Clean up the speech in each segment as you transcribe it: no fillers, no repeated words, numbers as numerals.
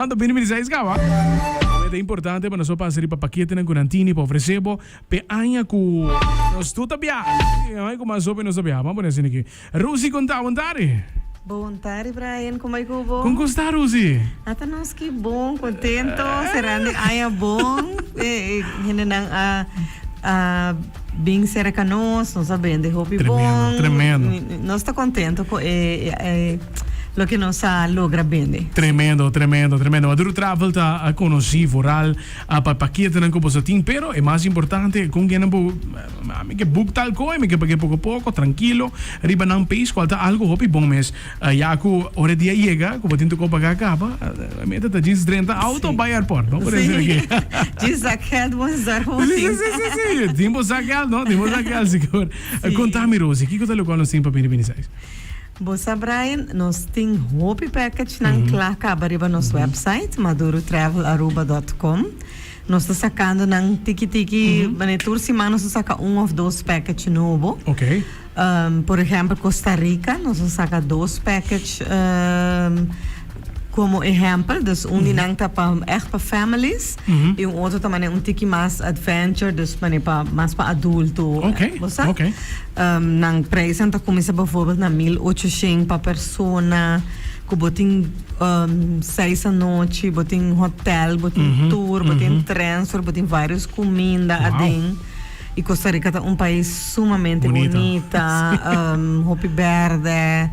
Ando bem me diz gawa. É importante para nós passar para paquete na curantini para oferecer pe anha ku nós tudo bia. Ai como a sopa nós bia. Vamos nesse aqui. Rosi conta vontade. Bom tarde, Brian. Como é que eu vou? Como está, Rosi? Até nós que bom, contento. Será que é bom? Ainda não bem será que nós sabemos de hobby bom. Tremendo. Nós está contento com lo que nós logra bem. Tremendo. Adoro travel tá a conhecer voral a paquete na composição, pero é mais importante com quem não que book tal coisa, que pague pouco a pouco, tranquilo, riba não país, qual tá algo hobby bom mês. Já que hora dia chega, como tinto copa acaba, meta tá diz 30 auto by airport, não por isso aqui. Diz aquele bom zar Sim. Dimos aquele seguro. Conta-me, Rosi, que coisa legal nós temos para beneficiar? Bossa Brian, nós temos hobby package na claca abariba nosso website madurotravel@com. Nós estamos sacando na tiki-tiki, tour semana nós saca um ou dois packages novo. Ok. Por exemplo, Costa Rica, nós saca dois packages como exemplo, dus dinang echt para families e outro também tiki mais adventure, dus mais para adulto. Ok. Nang preço então começa bijvoorbeeld na 1.800 para persona, que botin 6 a noite, botin hotel, botin tour, botin transfer, botin várias comidas adem. E Costa Rica é país sumamente bonita, hopi verde.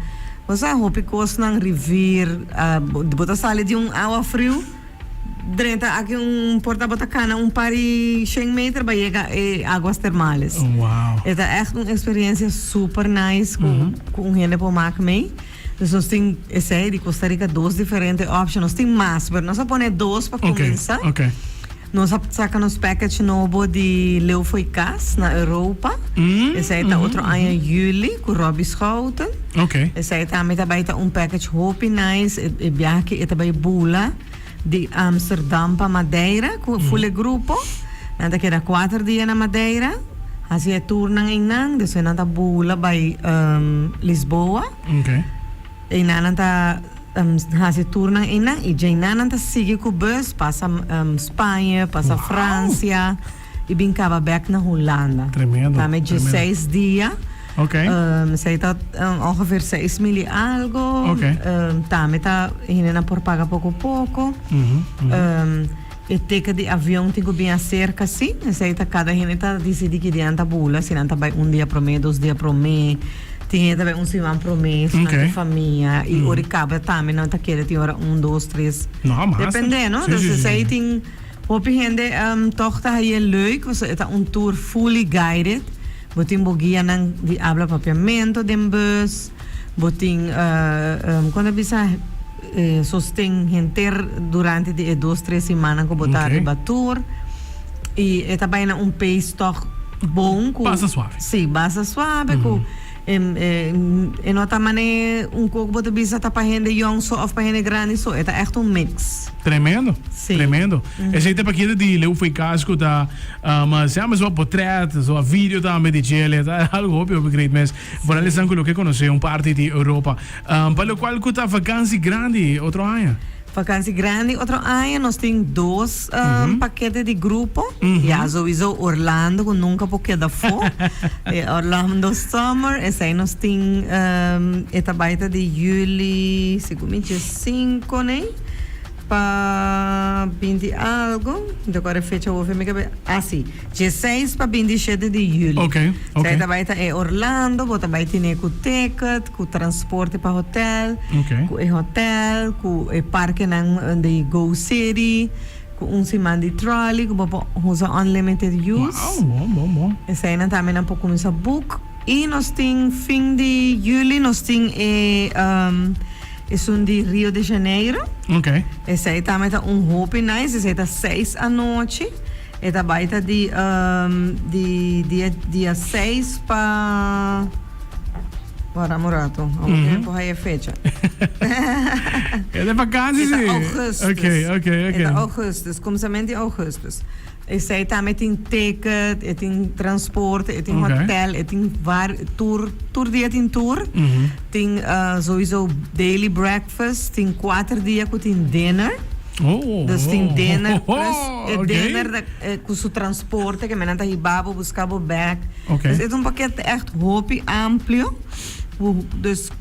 Você hopi costa nang rivier, bota sale de água frio. Drenta aqui porta botacana, pari 100 metros vai chegar águas termais. Wow. É echt uma experiência super nice com gente para marcar mee. Dus nós temos esse de Costa Rica dois diferentes opções. Nós temos mais, mas nós põe dois para começar. Ok. Nós sacamos package novo de Leeuw foi Cas na Europa. Esse aí tá outro ano em julho com Robbie Schouten. Ok. Esse aí também tá package hope nice. E viaje tá bij Bula de Amsterdam para Madeira com full grupo. Nada que era 4 dias na Madeira. Assim é tour nang inang, depois nada Bula by Lisboa. Ok. E nada hace tour nang inang e já nada sigue com bus, passa Espanha, passa França e vincava back na Holanda. Tremendo. Também de 6 dias. Ok. Zij dat ongeveer 6 mil algo. Ok. Também tá indo por pagar pouco a pouco. E teca de avião tem que vir cerca assim. Zij tá cada gente tá decidi que dianta bula, se não tá vai dia pro mês, 2 dias pro mês. Tem também semana pro mês, na família e oricaba também não tá querendo ter hora 1, 2, 3. Não, mas dependendo, então zij tem hoop gente toch tá aí leuk, você tá tour fully guided. Botin bogia nang di habla papiamento dem bus, botin quando bisa sostém gente durante de 2-3 semanas que botar tour e também na país toch bom com passa suave. Sim, passa suave com en outra maneira pouco botar bisa tá para gente young so of para gente grande so é echt mix. Tremendo. Sim. Tremendo. Esse aí tem paquete de Leeuw foi casco tá, mas é mais um portrait, so vídeo também de Chile, tá algo óbvio great mas por ali sangue que conhecer parte de Europa. Para o qual custa vacância grande outro ano. Vacância grande, outro ano nós temos 2 paquetes de grupo. Já sowieso Orlando, que nunca porque da fora. Orlando Summer, esse aí nós temos esta baita de julho, seguramente 5, né? Para 20 algo, agora fecha o sim, 16 para 27 de julho. Ok. Esta baita é Orlando, bota baita com ticket, com transporte para hotel, com hotel, com parque de Go City, com semana de trolley, com usa unlimited use. Wow, bom. Essa aí também não pode começar a book. E nós temos fim de julho, nós temos é de Rio de Janeiro. Ok. Esse aí também tá hope nice. Esse aí tá 6 à noite. E tá baita de dia 6 para... Bora, Murato. Vamos aí a fecha. É de vacances, sim. Augustus. Ok. É Augustus. Começamento de Augustus. Esse aí também tem ticket, tem transporte, tem hotel, tem tour dia tem tour, tem sowieso daily breakfast, tem 4 dias que tem dinner. Dus tem dinner, oké. dinner com seu transporte, que me nanta hibabo, buscava back. Oké. Dus é um paquete echt hoop amplo. Dus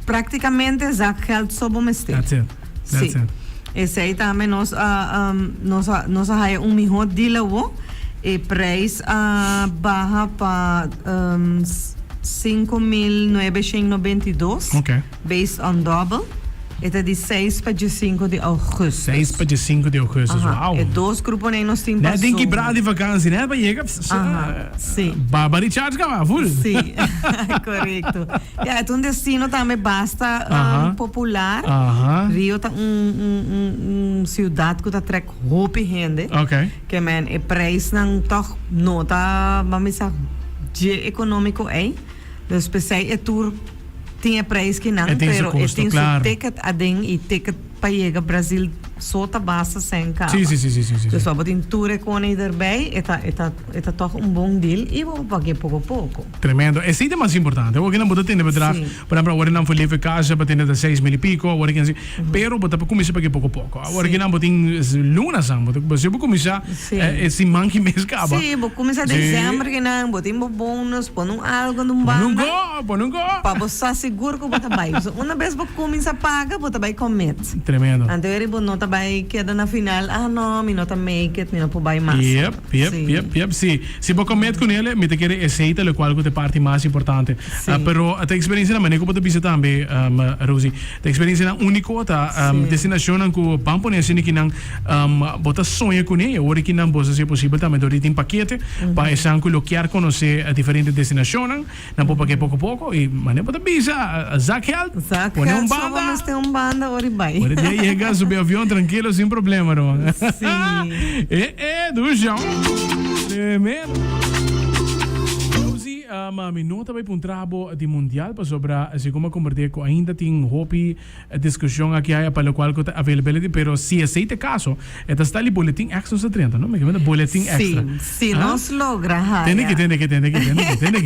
praticamente já geld sob o mestre. That's it. That's it. Esse aí também nós há melhor deal e preço barra para 5.992. Ok. Based on double. Este é de 6 para 5 de agosto. 6 para 5 de agosto. Uau. E dois grupos nem nós temos Né, tem que ir de vakantie, né? Para chegar. sim. Baba recharge cá, full. Sim, correto. É um destino também basta popular. Rio tá cidade que tá trek hope gente. Ok. Que man, e preço não toch nota, vamos dizer, de econômico é. Dus pensei é tour tinha preço que não, pero tem seu ticket adem e ticket para chegar Brasil só tá basta sem carro. Sim. Dus we hebben een tour economie erbij. Het is toch een bon deal. E vamos pagar pouco a pouco. Tremendo. É sim, mais importante. Eu não vou ter bedrag. Por exemplo, agora não foi livre casa para ter 6.000 e pico. Agora que assim, pero vou para começar a pagar pouco a pouco. Agora que não vou ter luna sam, você vou começar esse manque mês acaba. Sim, vou começar dezembro que não, vou ter bônus, pôr algo num banco. Não go. Para você seguro que vou trabalhar. Uma vez vou começar a pagar, vou trabalhar com medo. Tremendo. Então eu vou não trabalhar queda na final. Não, me não tá make it, me não pode mais. Yep. Sim. Se vou comer com ele, me te quer aceita o qual que é parte mais importante. Pero a experiência na maneira como você também, Rosie, a experiência na único tá destinação que vamos pôr assim que não bota sonha com ele, ou que não você se possível também do tem paquete para essa que quer conhecer diferentes destinações, não pode pagar pouco a pouco e maneira bota visa, zaquel, põe banda, vamos ter banda ori vai. Pode chegar subir avião tranquilo sem problema, não? Sim. Do João. Tremendo. Rosie, mami, não também para trabalho de mundial para sobre se como converter com ainda tem hobby discussão aqui aí para o qual que availability, pero se aceita caso, está ali boletim extra se 30, não? Me que boletim extra. Sim, nós logra. Tem que.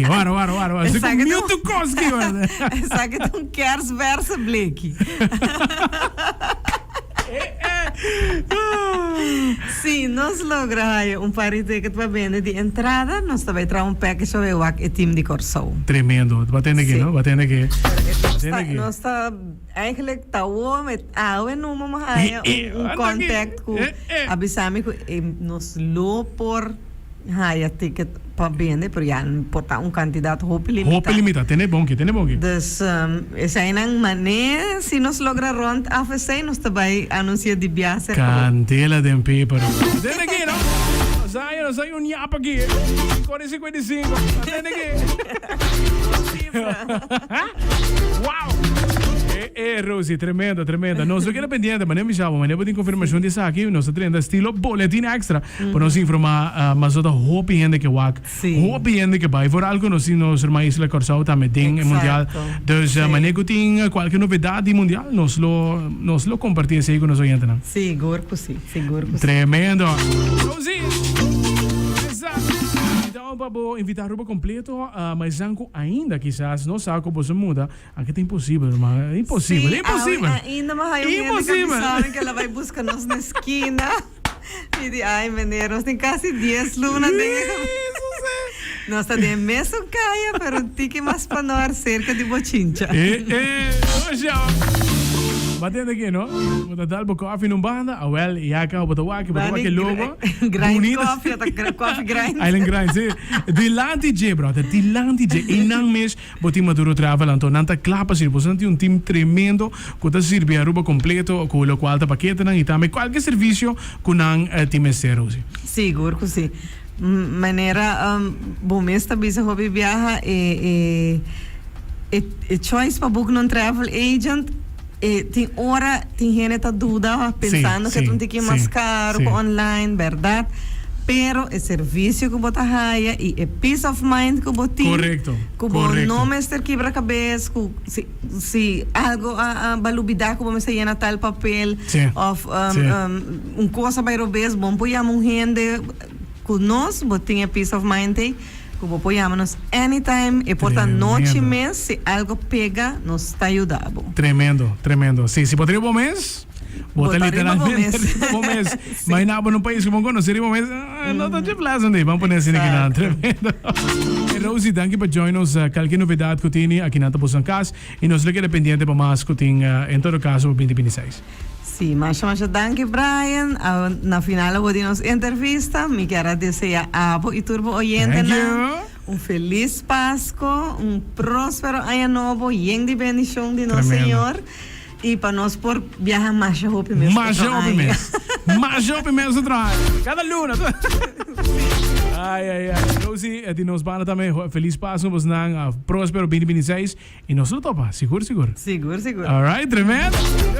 Wara. Se com muito coski, olha. Sabe que tu queres versa Blake. Sim, nós logramos par de ticket para vender de entrada, nós também trazemos package sobre o time de Corso. Tremendo, batendo aqui, não? Batendo aqui. Nós está eigenlijk tawo met oude noemen maar contact com avisame que nos lo por haya ticket para vender, pero ya importa candidato hope limitado. Hope limitado, tem bom que. Dus essa é uma maneira, se nós logra rond AFC, nós também anuncia de viagem. Candela de paper. Tem aqui, não? Sai um nhapa aqui. 45. Tem aqui. Uau! Rosie, tremenda. Nós não queremos pendiente, mas nem me chamo, mas nem tem confirmação disso aqui. Nós temos estilo boletim extra para nos informar, mas outra hope gente que wak, hope gente que vai. Por algo nós irmãos Isla Corsau também tem mundial. Dus, mas nem tem qualquer novidade mundial, nós lo compartilhamos aí com nós oyentes. Seguro que sim. Tremendo. Rosie! Então, vamos invitar o completo, mas ainda quizás não sabe como se muda. Aqui é impossível, mas é impossível. Ainda mais impossível. Que ela vai buscar nós na esquina. E diz, ai, menino, nós temos quase 10 lunas. Nós estamos mesmo caia, mas tem que mais para nós cerca de Bochincha. Batendo aqui, não? Vou dar um coffee num banda, well, e acá vou dar aquele logo. Grind coffee, coffee grind. Island grind, sim. Dilante J, brother, dilante J. E não mês, botim maduro travel, então não tá clapa, se você tem time tremendo, que tá servir a roupa completo, com o qual tá paquete, e também qualquer serviço com não time zero. Seguro que sim. Maneira, bom mês também se hobby viaja e choice para book non travel agent. Tem hora, tem gente tá dúvida, pensando que tu tem que ir mais caro online, verdade? Pero o serviço que você haya e peace of mind que você tem. Correcto. Que não me estar quebra-cabeça, se algo a balubidade que você llena tal papel, ou coisa vai roubes, bom, põe gente conosco, você tem peace of mind aí. Como apoiamos anytime e portanto noite mês se algo pega nos está ajudando. Tremendo. Se poderia bom mês Bota Botar literalmente riba riba mes. May nabo ng país kung kono, siri mo mes, no ta plaza hindi, vamos poner sini kinan. Tremendo. Rosie, thank you for joining us. Cualquier novedad ko tini, aquí natapos ang kas, y nos le queda pendiente pa mas ko ting, en todo caso, 2026. Sim, mas danke Brian. Na final eu vou de nossa entrevista. Me quero desejar a Abo e Turbo oyente Thank you. feliz Páscoa, próspero ano novo, lleno de bendição de nosso Tremendo. Senhor. E para nós por viajar mais rápido mesmo. Mais rápido mesmo. Mais rápido mesmo atrás. Cada luna. Ai. Rosie, di nos bana também. Feliz Páscoa, vos nang próspero 2026. E nós não topa, seguro. Seguro. Alright, tremendo.